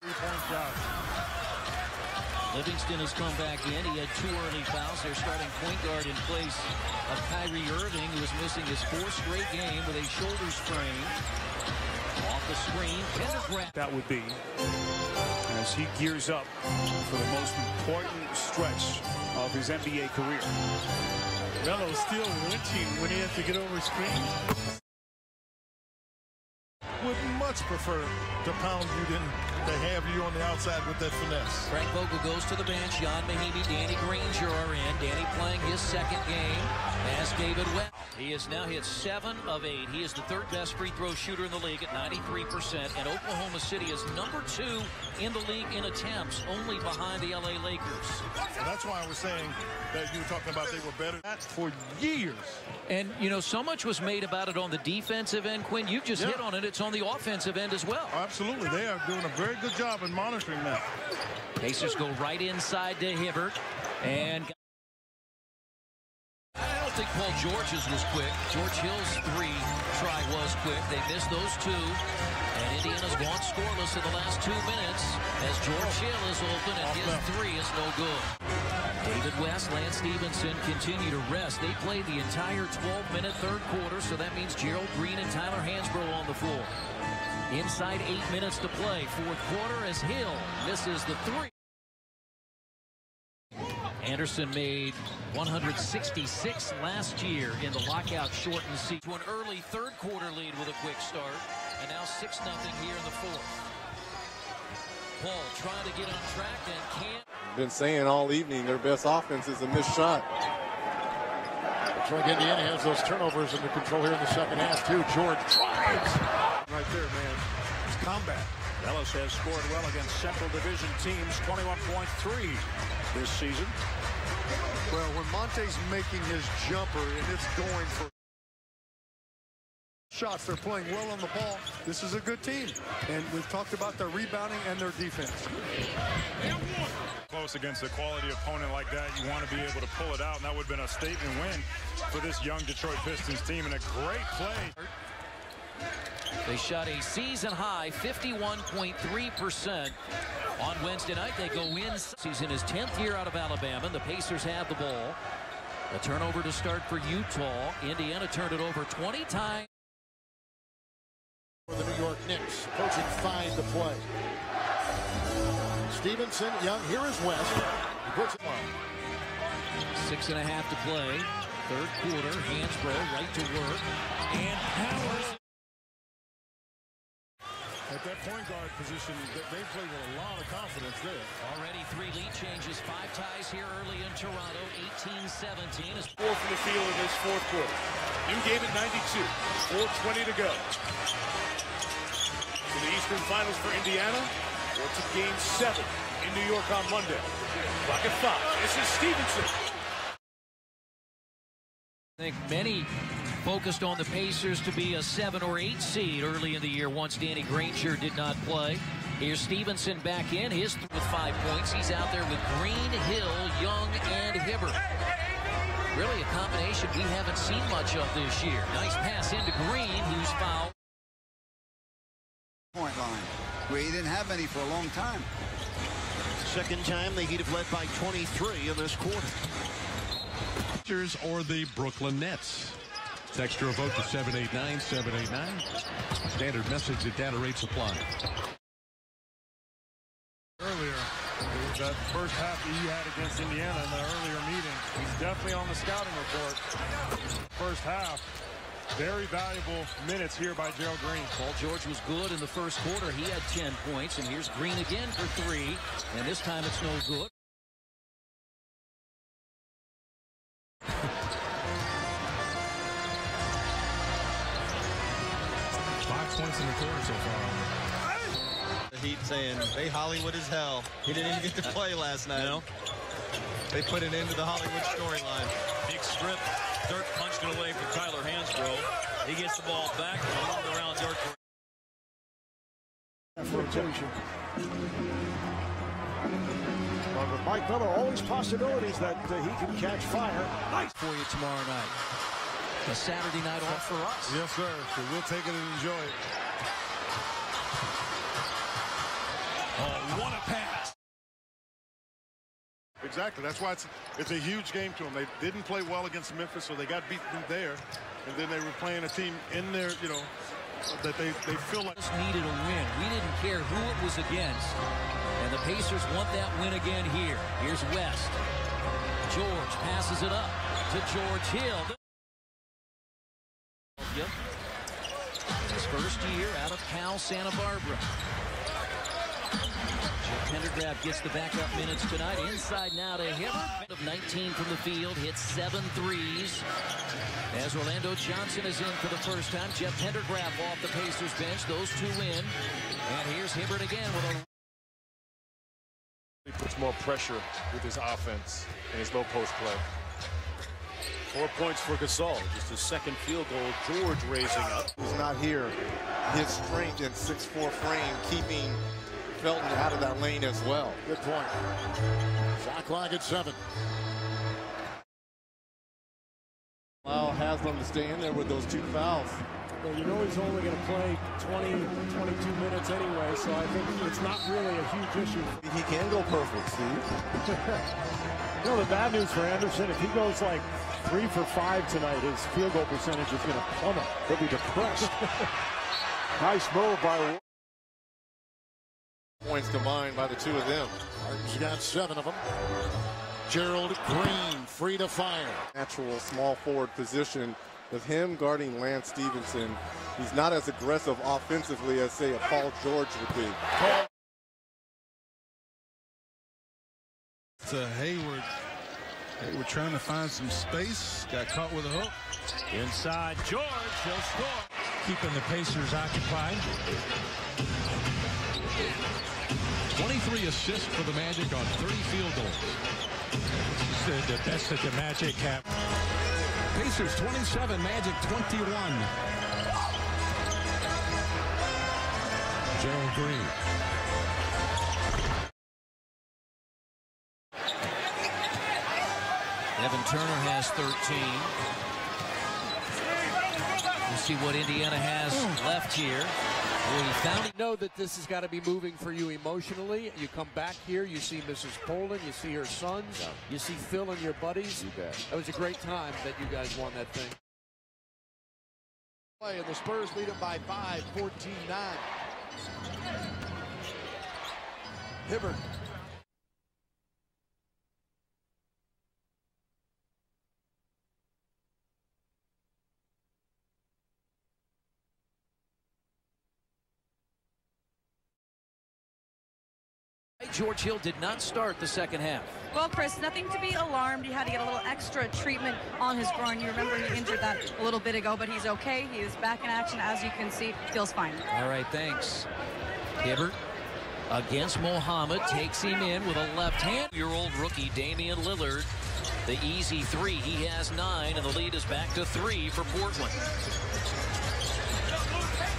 3-point shot. Livingston has come back in. He had 2 early fouls. They're starting point guard in place of Kyrie Irving, who is missing his 4th straight game with a shoulder sprain. Off the screen, Pendergrass. That would be as he gears up for the most important stretch of his NBA career. Melo's still winching when he has to get over screens. Would much prefer to pound you than to have you on the outside with that finesse. Frank Vogel goes to the bench. Jan Mahimi, Danny Granger are in. Danny playing his 2nd game as David West. He has now hit 7 of 8. He is the 3rd best free throw shooter in the league at 93%. And Oklahoma City is number 2 in the league in attempts, only behind the LA Lakers. And that's why I was saying that you were talking about they were better for years. And, you know, so much was made about it on the defensive end, Quinn. You just hit on it. It's on the offensive end as well. Absolutely. They are doing a very good job in monitoring that. Pacers go right inside to Hibbert. And I don't think Paul George's was quick. George Hill's 3 try was quick. They missed those 2. And Indiana's gone scoreless in the last 2 minutes as George Hill is open and his 3 is no good. David West, Lance Stevenson continue to rest. They played the entire 12-minute 3rd quarter, so that means Gerald Green and Tyler Hansbrough on the floor. Inside 8 minutes to play. 4th quarter as Hill misses the 3. Anderson made 166 last year in the lockout shortened season. To an early 3rd quarter lead with a quick start, and now 6-0 here in the 4th. Paul trying to get on track and can't. Been saying all evening their best offense is a missed shot. Looks like Indiana has those turnovers under control here in the 2nd half too. George drives. Right there, man. It's combat. Dallas has scored well against Central Division teams, 21.3 this season. Well, when Monte's making his jumper and it's going for shots, they're playing well on the ball. This is a good team. And we've talked about their rebounding and their defense. Close against a quality opponent like that, you want to be able to pull it out, and that would have been a statement win for this young Detroit Pistons team, and a great play. They shot a season-high 51.3%. On Wednesday night, they go in. Season his 10th year out of Alabama. The Pacers have the ball. A turnover to start for Utah. Indiana turned it over 20 times. For the New York Knicks, approaching 5 to play. Stevenson, Young, here is West. He puts it on. 6.5 to play. 3rd quarter, Hansbrough right to work. And Powers. At that point guard position, they play with a lot of confidence there. Already 3 lead changes, 5 ties here early in Toronto. 18-17 is 4 from the field in this 4th quarter. New game at 92. 4:20 to go. To the Eastern Finals for Indiana. Or to Game 7 in New York on Monday. Clock at 5. This is Stevenson. I think many focused on the Pacers to be a 7 or 8 seed early in the year once Danny Granger did not play. Here's Stevenson back in, his with 5 points. He's out there with Green, Hill, Young, and Hibbert. Really a combination we haven't seen much of this year. Nice pass into Green, who's fouled. Point line, where he didn't have any for a long time. 2nd time the Heat have led by 23 in this quarter. Or the Brooklyn Nets. Text your vote to 789-789. Standard message at data rate supply. Earlier, that first half that he had against Indiana in the earlier meeting, he's definitely on the scouting report. First half, very valuable minutes here by Gerald Green. Paul George was good in the 1st quarter. He had 10 points, and here's Green again for 3, and this time it's no good. 5 points in the quarter so far. The Heat saying, they Hollywood as hell. He didn't even get to play last night. No. They put it into the Hollywood storyline. Big strip. Dirk punched it away from Tyler Hansbrough. He gets the ball back and around Dirk. Rotation. But with Mike Miller, always possibilities that he can catch fire. Nice for you tomorrow night. A Saturday night off for us. Yes, sir. So we'll take it and enjoy it. Oh, exactly. That's why it's a huge game to them. They didn't play well against Memphis, so they got beaten there. And then they were playing a team in there, you know, that they feel like. Just needed a win. We didn't care who it was against. And the Pacers want that win again here. Here's West. George passes it up to George Hill. His first year out of Cal Santa Barbara. Pendergraft gets the backup minutes tonight. Inside now to Hibbert. Of 19 from the field, hits 7 threes. As Orlando Johnson is in for the first time, Jeff Pendergraft off the Pacers bench. Those two in. And here's Hibbert again with a... He puts more pressure with his offense and his low post play. 4 points for Gasol. Just his second field goal. George raising up. He's not here. His strength and 6'4" frame keeping Felton out of that lane as well. Good point. Shot clock at 7. Well, Haslam to stay in there with those 2 fouls. Well, you know he's only going to play 20, 22 minutes anyway, so I think it's not really a huge issue. He can go perfect, Steve. You know, the bad news for Anderson, if he goes like 3 for 5 tonight, his field goal percentage is going to plummet. He'll be depressed. Nice move by... Points combined by the 2 of them. Martin's got 7 of them. Gerald Green free to fire. Natural small forward position with him guarding Lance Stevenson. He's not as aggressive offensively as, say, a Paul George would be. To Hayward. Hayward trying to find some space. Got caught with a hook. Inside George, he'll score. Keeping the Pacers occupied. 23 assists for the Magic on 30 field goals. This is the best that the Magic have. Pacers 27, Magic 21. Gerald Green. Evan Turner has 13. We'll see what Indiana has left here. You know that this has got to be moving for you emotionally. You come back here, you see Mrs. Poland, you see her sons, you see Phil and your buddies. That was a great time that you guys won that thing. And the Spurs lead them by 5, 14-9. Hibbert. George Hill did not start the second half. Well, Chris, nothing to be alarmed. He had to get a little extra treatment on his groin. You remember he injured that a little bit ago, but he's okay. He is back in action, as you can see. Feels fine. All right, thanks. Hibbert against Mohammed, takes him in with a left hand. Year-old rookie Damian Lillard, the easy 3. He has 9, and the lead is back to 3 for Portland.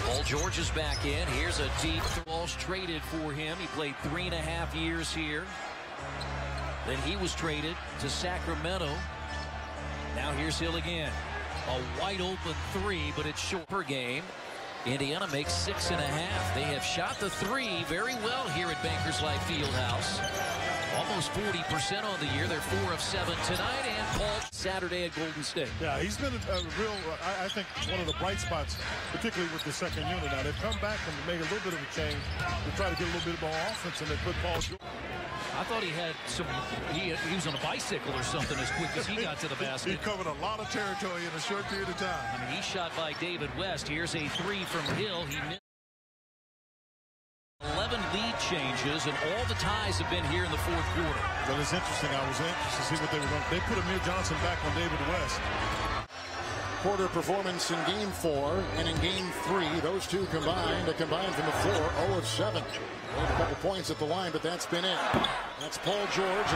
Paul George is back in. Here's a deep Walsh traded for him. He played 3.5 years here. Then he was traded to Sacramento. Now here's Hill again. A wide open 3, but it's short per game. Indiana makes 6.5. They have shot the 3 very well here at Bankers Life Fieldhouse. Almost 40% on the year. They're 4 of 7 tonight, and Paul Saturday at Golden State. Yeah, he's been a real, I think, one of the bright spots, particularly with the second unit. Now, they've come back and made a little bit of a change to try to get a little bit more offense, and they put Paul George. I thought he had some, he was on a bicycle or something as quick as he got to the basket. He covered a lot of territory in a short period of time. I mean, he's shot by David West. Here's a 3 from Hill. He missed 11 lead changes, and all the ties have been here in the fourth quarter. Well, it's interesting. I was anxious to see what they were going to. They put Amir Johnson back on David West. Quarter performance in game 4 and in game 3. Those two combined from the floor, 0 of 7. Made a couple points at the line, but that's been it. That's Paul George.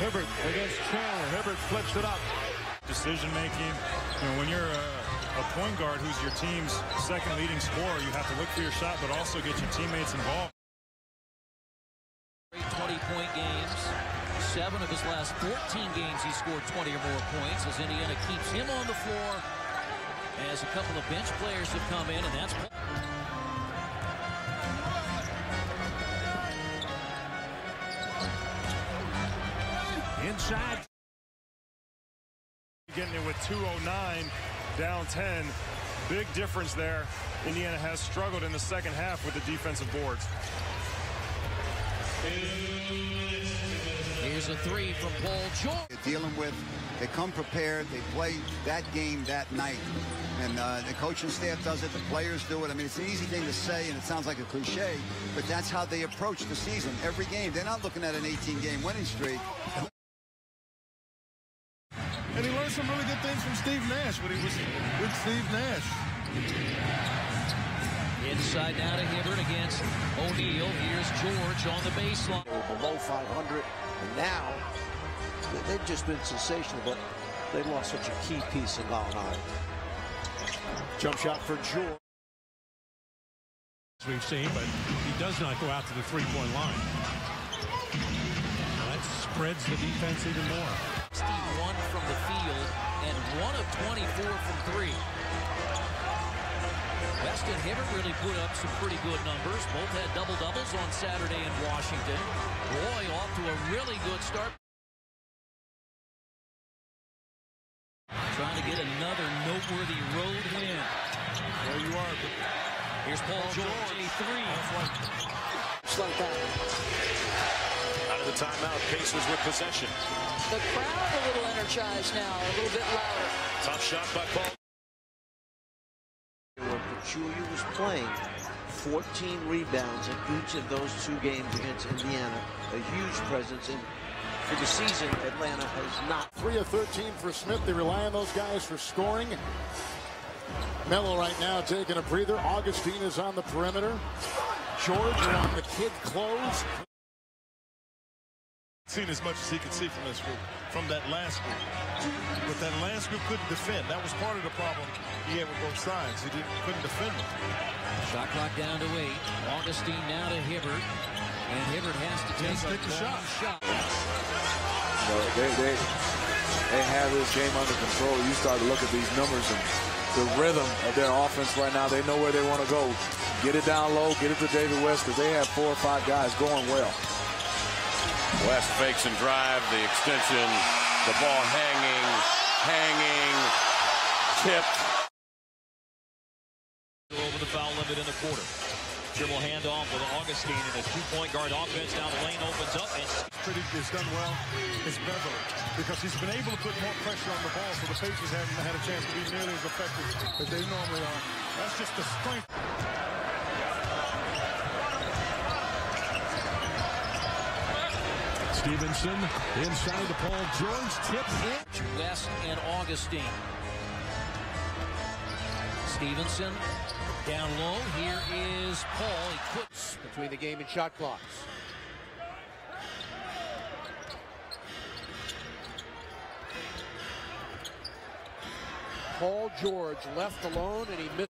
Hibbert against Chandler. Hibbert flips it up. Decision making. You know, when you're a point guard who's your team's second leading scorer, you have to look for your shot, but also get your teammates involved. 20-point games. 7 of his last 14 games he scored 20 or more points as Indiana keeps him on the floor as a couple of bench players have come in, and that's inside. Getting it with 2:09, down 10. Big difference there. Indiana has struggled in the second half with the defensive boards. Here's a three from Paul George. They're dealing with, they come prepared, they play that game that night. And the coaching staff does it, the players do it. I mean, it's an easy thing to say, and it sounds like a cliche, but that's how they approach the season. Every game, they're not looking at an 18-game winning streak. And he learned some really good things from Steve Nash when he was with Steve Nash. Inside now to Hibbert against O'Neal. Here's George on the baseline. They were below 500, and now they've just been sensational, but they lost such a key piece in Gallinari. Jump shot for George. We've seen, but he does not go out to the three-point line. Now that spreads the defense even more. 61 from the field and 1 of 24 from three. West and Hibbert really put up some pretty good numbers. Both had double-doubles on Saturday in Washington. Roy off to a really good start. Trying to get another noteworthy road win. There you are. Here's Paul George, a three. Slow down. Out of the timeout, Pacers with possession. The crowd a little energized now, a little bit louder. Tough shot by Paul. When Pachulia was playing, 14 rebounds in each of those two games against Indiana. A huge presence. And for the season, Atlanta has not. 3 of 13 for Smith. They rely on those guys for scoring. Melo right now taking a breather. Augustine is on the perimeter. George around the kid close. Seen as much as he could see from this group, from that last group. But that last group couldn't defend. That was part of the problem he had with both sides. He couldn't defend them. Shot clock down to 8. Augustine now to Hibbert. And Hibbert has to take a long shot. You know, they have this game under control. You start to look at these numbers and the rhythm of their offense right now. They know where they want to go. Get it down low, get it to David West, because they have 4 or 5 guys going well. West fakes and drive, the extension, the ball hanging, tipped. Over the foul limit in the quarter. Dribble handoff with Augustine and a two-point guard offense. Now the lane opens up. And Critic has done well is Beverly, because he's been able to put more pressure on the ball, so the Pacers haven't had a chance to be nearly as effective as they normally are. That's just the strength. Stevenson inside to Paul George. Tip in. West and Augustine. Stevenson down low. Here is Paul. He puts between the game and shot clocks. Paul George left alone, and he missed.